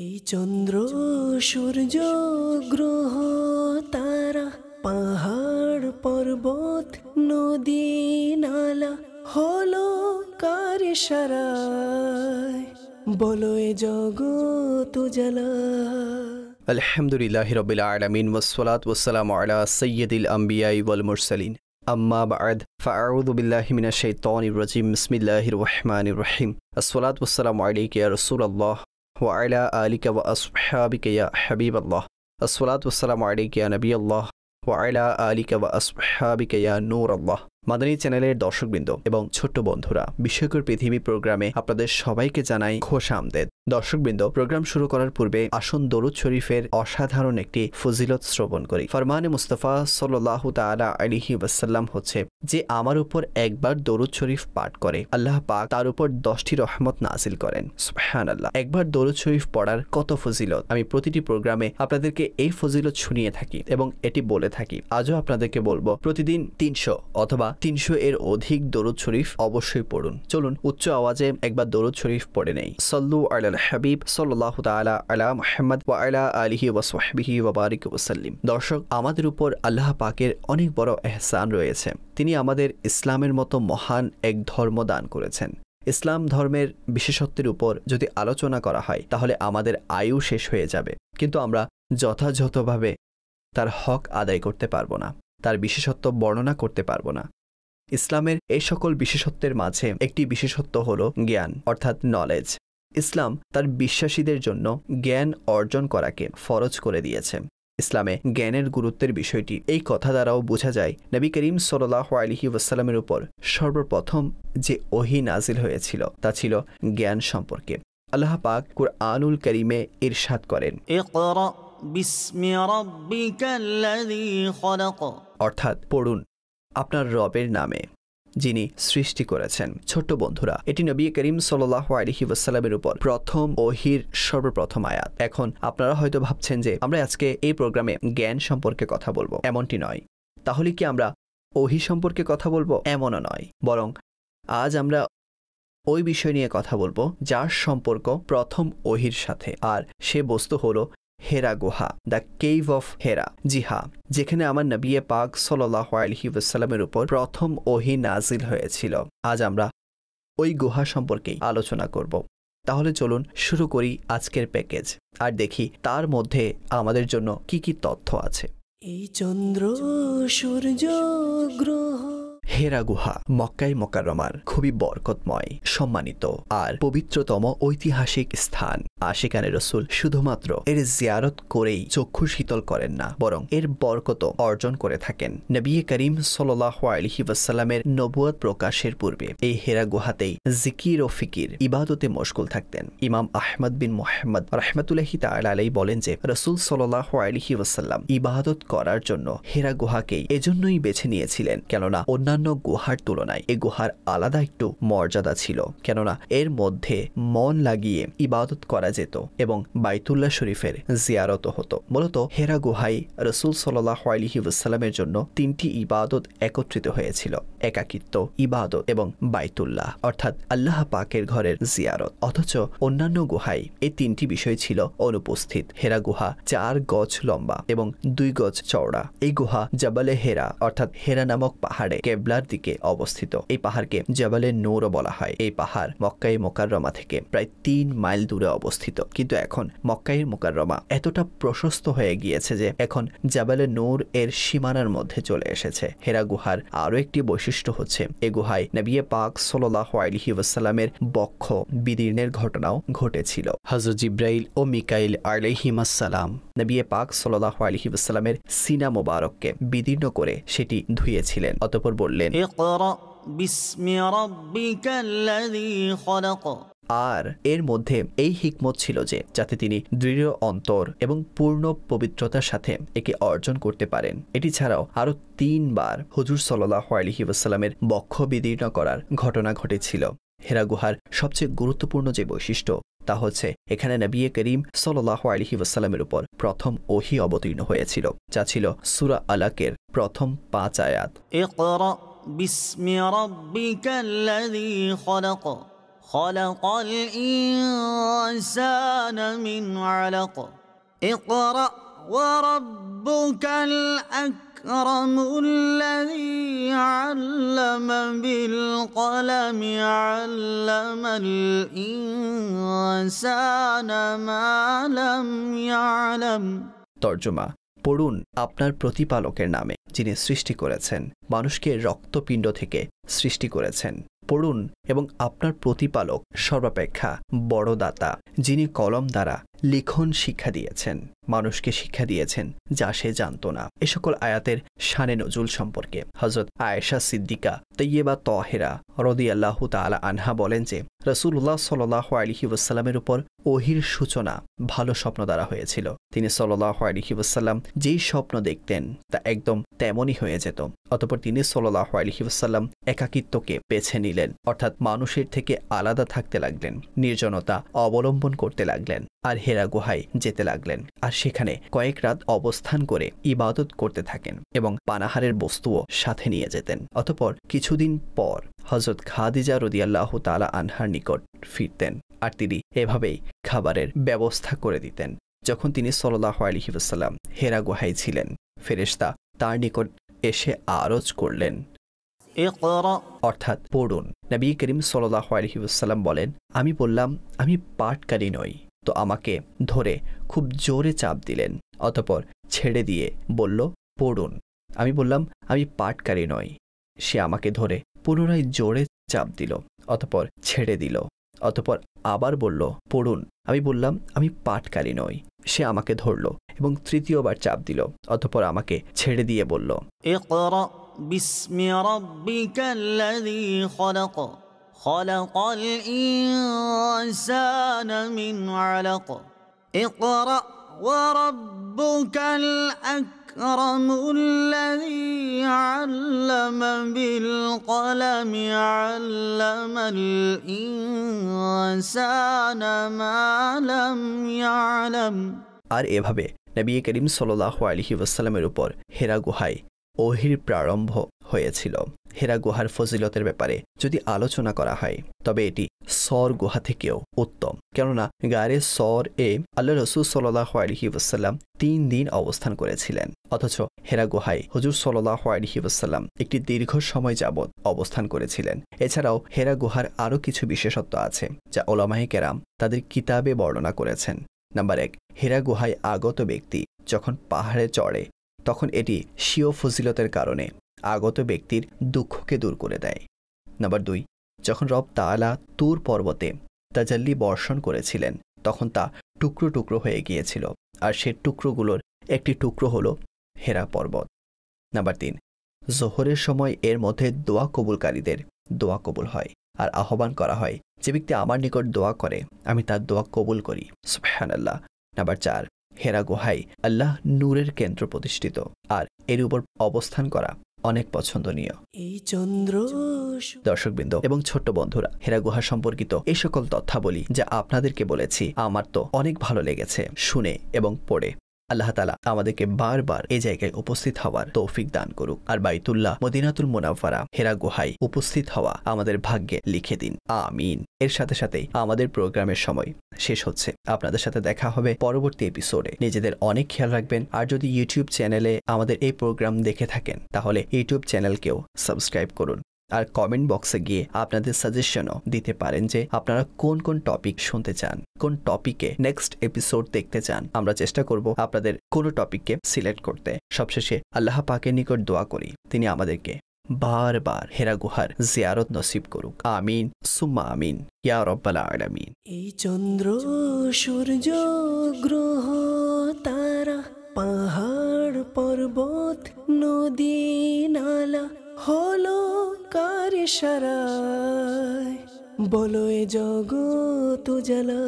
এই চন্দ্র সূর্য গ্রহ তারা পাহাড় পর্বত নদী নালা হলো কার ইশারায়, বলো এ জগৎ উজালা। আলহামদুলিল্লাহি রাব্বিল আলামিন ওয়াসসালাতু ওয়াসসালামু আলা সাইয়্যিদিল আমবিয়াই ওয়াল মুরসালিন, আম্মা বা'দ, ফাআউযু বিল্লাহি মিনাশ শাইতানির রাজিম। বিসমিল্লাহির রহমানির রহিম। আসসালাতু ওয়াসসালামু আলাইকা ইয়া রাসূলুল্লাহ ওয়া আলা আলিকা ওয়া আসহাবিকা ইয়া হাবিবাল্লাহ। আসসালাতু ওয়াসসালামু আলাইকা ইয়া নবিয়াল্লাহ ওয়া আলা আলিকা ওয়া আসহাবিকা ইয়া নূরাল্লাহ। মাদানী চ্যানেলের দর্শকবৃন্দ এবং ছোট্ট বন্ধুরা, বিস্ময়কর পৃথিবী প্রোগ্রামে আপনাদের সবাইকে জানাই খোশ আমদেদ। দর্শকবৃন্দ, প্রোগ্রাম শুরু করার পূর্বে আসুন দরুদ শরীফের অসাধারণ একটি ফজিলত শ্রবণ করি। ফরমানে মুস্তাফা সাল্লাল্লাহু তাআলা আলাইহি ওয়াসাল্লাম হচ্ছে, যে আমার উপর একবার দরুদ শরীফ পাঠ করে আল্লাহ পাক তার উপর 10টি রহমত নাযিল করেন। সুবহানাল্লাহ। একবার দরুদ শরীফ পড়ার কত ফজিলত! আমি প্রতিটি প্রোগ্রামে আপনাদেরকে এই ফজিলত শুনিয়ে থাকি এবং এটি বলে থাকি। আজও আপনাদেরকে বলবো, প্রতিদিন 300 অথবা 300 এর অধিক দরুদ শরীফ অবশ্যই পড়ুন। চলুন উচ্চ আওয়াজে একবার দরুদ শরীফ পড়ে নেই। সাল্লু আলাল হাবিব সাল্লাল্লাহু তাআলা আলা মুহাম্মদ ওয়া আলা আলিহি ওয়া সাহবিহি ওয়া বারিক ওয়া সাল্লিম। দর্শক, আমাদের উপর আল্লাহ পাকের অনেক বড় ইহসান রয়েছে। তিনি আমাদের ইসলামের মতো মহান এক ধর্ম দান করেছেন। ইসলাম ধর্মের বিশেষত্বের উপর যদি আলোচনা করা হয় তাহলে আমাদের আয়ু শেষ হয়ে যাবে, কিন্তু আমরা যথাযথভাবে তার হক আদায় করতে পারবো না, তার বিশেষত্ব বর্ণনা করতে পারবো না। ইসলামের এই সকল বিশেষত্বের মাঝে একটি বিশেষত্ব হলো জ্ঞান, অর্থাৎ নলেজ। ইসলাম তার বিশ্বাসীদের জন্য জ্ঞান অর্জন করাকে ফরজ করে দিয়েছে। ইসলামে জ্ঞানের গুরুত্বের বিষয়টি এই কথা দ্বারাও বোঝা যায়, নবী করিম সাল্লাল্লাহু আলাইহি ওয়াসাল্লামের উপর সর্বপ্রথম যে ওহী নাজিল হয়েছিল তা ছিল জ্ঞান সম্পর্কে। আল্লাহ পাক কুরআনুল কারীমে ইরশাদ করেন, ইকরা বিসমি রাব্বিকাল্লাযী খলাক, অর্থাৎ পড়ুন আপনার রবের নামে যিনি সৃষ্টি করেছেন। ছোট্ট বন্ধুরা, এটি নবী করিম সাল্লাল্লাহু আলাইহি ওয়াসাল্লামের উপর প্রথম ওহীর সর্বপ্রথম আয়াত। এখন আপনারা হয়তো ভাবছেন যে আমরা আজকে এই প্রোগ্রামে জ্ঞান সম্পর্কে কথা বলবো। এমনটি নয়। তাহলে কি আমরা ওহী সম্পর্কে কথা বলবো? এমনও নয়, বরং আজ আমরা ওই বিষয় নিয়ে কথা বলবো যার সম্পর্ক প্রথম ওহীর সাথে, আর সে বস্তু হলো হেরা গুহা, দ্য কেভ অফ হেরা। জি হ্যাঁ, যেখানে আমার নবী পাক সাল্লাল্লাহু আলাইহি ওয়াসাল্লামের উপর প্রথম ওহী নাজিল হয়েছিল। আজ আমরা ওই গুহা সম্পর্কেই আলোচনা করব। তাহলে চলুন শুরু করি আজকের প্যাকেজ, আর দেখি তার মধ্যে আমাদের জন্য কি কি তথ্য আছে। এই চন্দ্র সূর্য গ্রহ। হেরা গুহা মক্কায় মুকাররমার খুবই বরকতময়, সম্মানিত আর পবিত্রতম ঐতিহাসিক স্থান। আশিকানে রাসূল শুধুমাত্র এর জিয়ারত করেই চক্ষু শীতল করেন না, বরং এর বরকত অর্জন করে থাকেন। নবী করিম সাল্লাল্লাহু আলাইহি ওয়াসাল্লামের নবুয়ত প্রকাশের পূর্বে এই হেরা গুহাতেই জিকির ও ফিকির ইবাদতে মশগুল থাকতেন। ইমাম আহমদ বিন মুহাম্মদ রাহমাতুল্লাহি তাআলা আলাইহি বলেন যে রাসূল সাল্লাল্লাহু আলাইহি ওয়াসাল্লাম ইবাদত করার জন্য হেরা গুহাকেই এজন্যই বেছে নিয়েছিলেন, কেননা অন্যান্য গুহার তুলনায় এই গুহার আলাদা একটু মর্যাদা ছিল, কেননা এর মধ্যে মন লাগিয়ে ইবাদত করা যেত এবং বাইতুল্লাহ শরীফের জিয়ারত হতো। মূলত হেরা গুহায় রাসূল সাল্লাল্লাহু আলাইহি ওয়াসাল্লামের জন্য 3টি ইবাদত একত্রিত হয়েছিল: একাকিত্ব, ইবাদত এবং বাইতুল্লাহ, অর্থাৎ আল্লাহ পাকের ঘরের জিয়ারত। অথচ অন্যান্য গুহায় এই 3টি বিষয় ছিল অনুপস্থিত। হেরা গুহা 4 গজ লম্বা এবং 2 গজ চওড়া। এই গুহা জাবালে হেরা, অর্থাৎ হেরা নামক পাহাড়ে কেবলার দিকে অবস্থিত। এই পাহাড়কে জাবালে নূরও বলা হয়। এই পাহাড় মক্কায়ে মুকাররমা থেকে প্রায় 3 মাইল দূরে অবস্থিত। কিন্তু এখন মক্কায়ে মুকাররমা এতটা প্রশস্ত হয়ে গিয়েছে যে এখন জাবালে নূর এর সীমানার মধ্যে চলে এসেছে। হেরা গুহার আরো একটি বৈশিষ্ট্য হচ্ছে, এই গুহায় নবী পাক সাল্লাল্লাহু আলাইহি ওয়াসাল্লামের বক্ষ বিদীর্ণের ঘটনাও ঘটেছিল। হযরত জিবরাইল ও মিকাইল আলাইহিমাস সালাম নবী পাক সাল্লাল্লাহু আলাইহি ওয়াসাল্লামের সিনা মোবারককে বিদীর্ণ করে সেটি ধুয়েছিলেন। অতঃপর বললেন, ইকরা বিসমি রাব্বিকাল্লাযী খলাক। আর এর মধ্যে এই হিকমত ছিল যে যাতে তিনি দৃঢ় অন্তর এবং পূর্ণ পবিত্রতার সাথে একে অর্জন করতে পারেন। এটি ছাড়াও আরো 3 বার হুজুর সাল্লাল্লাহু আলাইহি ওয়াসাল্লামের বক্ষ বিদীর্ণ করার ঘটনা ঘটেছিল। হেরা গুহার সবচেয়ে গুরুত্বপূর্ণ যে বৈশিষ্ট্য তা হচ্ছে, এখানে নবী করিম সাল্লাল্লাহু আলাইহি ওয়াসাল্লামের উপর প্রথম ওহী অবতীর্ণ হয়েছিল, যা ছিল সূরা আলাকের প্রথম 5 আয়াত। ইকরা বিসমি রাব্বিকাল্লাযী খলাক خلق الإنسان من علق اقرأ وربك الأكرم الذي علم بالقلم علم الإنسان ما لم يعلم। তর্জমা: পড়ুন আপনার প্রতিপালকের নামে, যিনি সৃষ্টি করেছেন, মানুষকে রক্তপিণ্ড থেকে সৃষ্টি করেছেন। পড়ুন এবং আপনার প্রতিপালক সর্বাপেক্ষা বড় দাতা, যিনি কলম দ্বারা লিখন শিক্ষা দিয়েছেন, মানুষকে শিক্ষা দিয়েছেন যা সে জানত না। এ সকল আয়াতের শানে নজুল সম্পর্কে হযরত আয়েশা সিদ্দিকা তৈয়বা তাহেরা রাদিয়াল্লাহু তাআলা আনহা বলেন যে রাসূলুল্লাহ সাল্লাল্লাহু আলাইহি ওয়াসাল্লামের উপর ওহীর সূচনা ভালো স্বপ্ন দ্বারা হয়েছিল। তিনি সাল্লাল্লাহু আলাইহি ওয়াসাল্লাম যেই স্বপ্ন দেখতেন তা একদম তেমনই হয়ে যেত। অতঃপর তিনি সাল্লাল্লাহু আলাইহি ওয়াসাল্লাম একাকিত্বকে বেছে নিলেন, অর্থাৎ মানুষের থেকে আলাদা থাকতে লাগলেন, নির্জনতা অবলম্বন করতে লাগলেন, আর হেরা গুহায় যেতে লাগলেন, আর সেখানে কয়েক রাত অবস্থান করে ইবাদত করতে থাকেন এবং পানাহারের বস্তুও সাথে নিয়ে যেতেন। অতঃপর কিছুদিন পর হযরত খাদিজা রাদিয়াল্লাহু তাআলা আনহার নিকট ফিরতেন, আর তিনি এভাবেই খাবারের ব্যবস্থা করে দিতেন। যখন তিনি সাল্লাল্লাহু আলাইহি ওয়াসাল্লাম হেরা গুহায় ছিলেন, ফেরেশতা তার নিকট এসে আরজ করলেন, অর্থাৎ পড়ুন। নবী করিম সাল্লাল্লাহু আলাইহি ওয়াসাল্লাম বলেন, আমি বললাম আমি পাঠকারী নই, তো আমাকে ধরে খুব জোরে চাপ দিলেন, অতঃপর ছেড়ে দিয়ে বলল, পড়ুন। আমি বললাম আমি পাঠকারী নই। সে আমাকে ধরে পুনরায় জোরে চাপ দিল, অতঃপর ছেড়ে দিল, অতঃপর আবার বলল, পড়ুন। আমি বললাম আমি পাঠকারী নই। সে আমাকে ধরল এবং তৃতীয়বার চাপ দিল, অতঃপর আমাকে ছেড়ে দিয়ে বলল, ইকরা বিসমি রাব্বিকাল্লাযী খলাক খলাকাল ইনসানা মিন আলাক ইকরা ওয়া রাব্বুকাল আকরামুল্লাযী আল্লামা বিল কলমি আল্লামাল ইনসানা মা লাম ইয়ালাম। আর এভাবে নবী করিম সাল্লাল্লাহু আলাইহি ওয়াসাল্লামের উপর হেরা গুহায় ওহীর প্রারম্ভ হয়েছিল। হেরা গুহার ফজিলতের ব্যাপারে যদি আলোচনা করা হয় তবে এটি সর গুহা থেকেও উত্তম, কেননা গায়ে সর এ আল্লাহ রাসূল সাল্লাল্লাহু আলাইহি ওয়াসাল্লাম 3 দিন অবস্থান করেছিলেন, অথচ হেরা গুহায় হুজুর সাল্লাল্লাহু আলাইহি ওয়াসাল্লাম একটি দীর্ঘ সময় যাবৎ অবস্থান করেছিলেন। এছাড়াও হেরা গুহার আরও কিছু বিশেষত্ব আছে যা উলামায়ে কেরাম তাদের কিতাবে বর্ণনা করেছেন। নাম্বার 1, হেরা গুহায় আগত ব্যক্তি যখন পাহাড়ে চড়ে তখন এটি স্বীয় ফজিলতের কারণে আগত ব্যক্তির দুঃখকে দূর করে দেয়। নাম্বার 2, যখন রব তাআলা তুর পর্বতে তাজাল্লি বর্ষণ করেছিলেন তখন তা টুকরো টুকরো হয়ে গিয়েছিল, আর সে টুকরোগুলোর একটি টুকরো হলো হেরা পর্বত। নাম্বার 3, জোহরের সময় এর মধ্যে দোয়া কবুলকারীদের দোয়া কবুল হয়, আর আহ্বান করা হয়, যে ব্যক্তি আমার নিকট দোয়া করে আমি তার দোয়া কবুল করি। সুবহানাল্লাহ। নাম্বার 4, হেরা গুহায় আল্লাহ নূরের কেন্দ্র প্রতিষ্ঠিত, আর এর উপর অবস্থান করা অনেক পছন্দনীয়। এই চন্দ্র দর্শকবৃন্দ এবং ছোট্ট বন্ধুরা, হেরা গুহা সম্পর্কিত এই সকল তথ্যাবলী যা আপনাদেরকে বলেছি আমার তো অনেক ভালো লেগেছে শুনে এবং পড়ে। আল্লাহ তাআলা আমাদেরকে বারবার এই জায়গায় উপস্থিত হওয়ার তৌফিক দান করুক, আর বাইতুল্লাহ মদিনাতুল মুনাওয়ারা হেরা গুহায় উপস্থিত হওয়া আমাদের ভাগ্যে লিখে দিন, আমিন। এর সাথে সাথেই আমাদের প্রোগ্রামের সময় শেষ হচ্ছে। আপনাদের সাথে দেখা হবে পরবর্তী এপিসোডে। নিজেদের অনেক খেয়াল রাখবেন, আর যদি ইউটিউব চ্যানেলে আমাদের এই প্রোগ্রাম দেখে থাকেন তাহলে ইউটিউব চ্যানেলকেও সাবস্ক্রাইব করুন, আর কমেন্ট বক্সে গিয়ে আপনাদের সাজেশনও দিতে পারেন যে আপনারা কোন কোন টপিক শুনতে চান, কোন টপিকে নেক্সট এপিসোড দেখতে চান। আমরা চেষ্টা করব আপনাদের কোনো টপিককে সিলেক্ট করতে। সবশেষে আল্লাহ পাকের নিকট দোয়া করি তিনি আমাদেরকে বারবার হেরা গুহার জিয়ারত নসিব করুক, আমিন সুম্মা আমিন ইয়া রাব্বাল আলামিন। এই চন্দ্র সূর্য গ্রহ তারা পাহাড় পর্বত নদী নালা হলো কার ইশারায়, বলো এ জগৎ জ্বালা।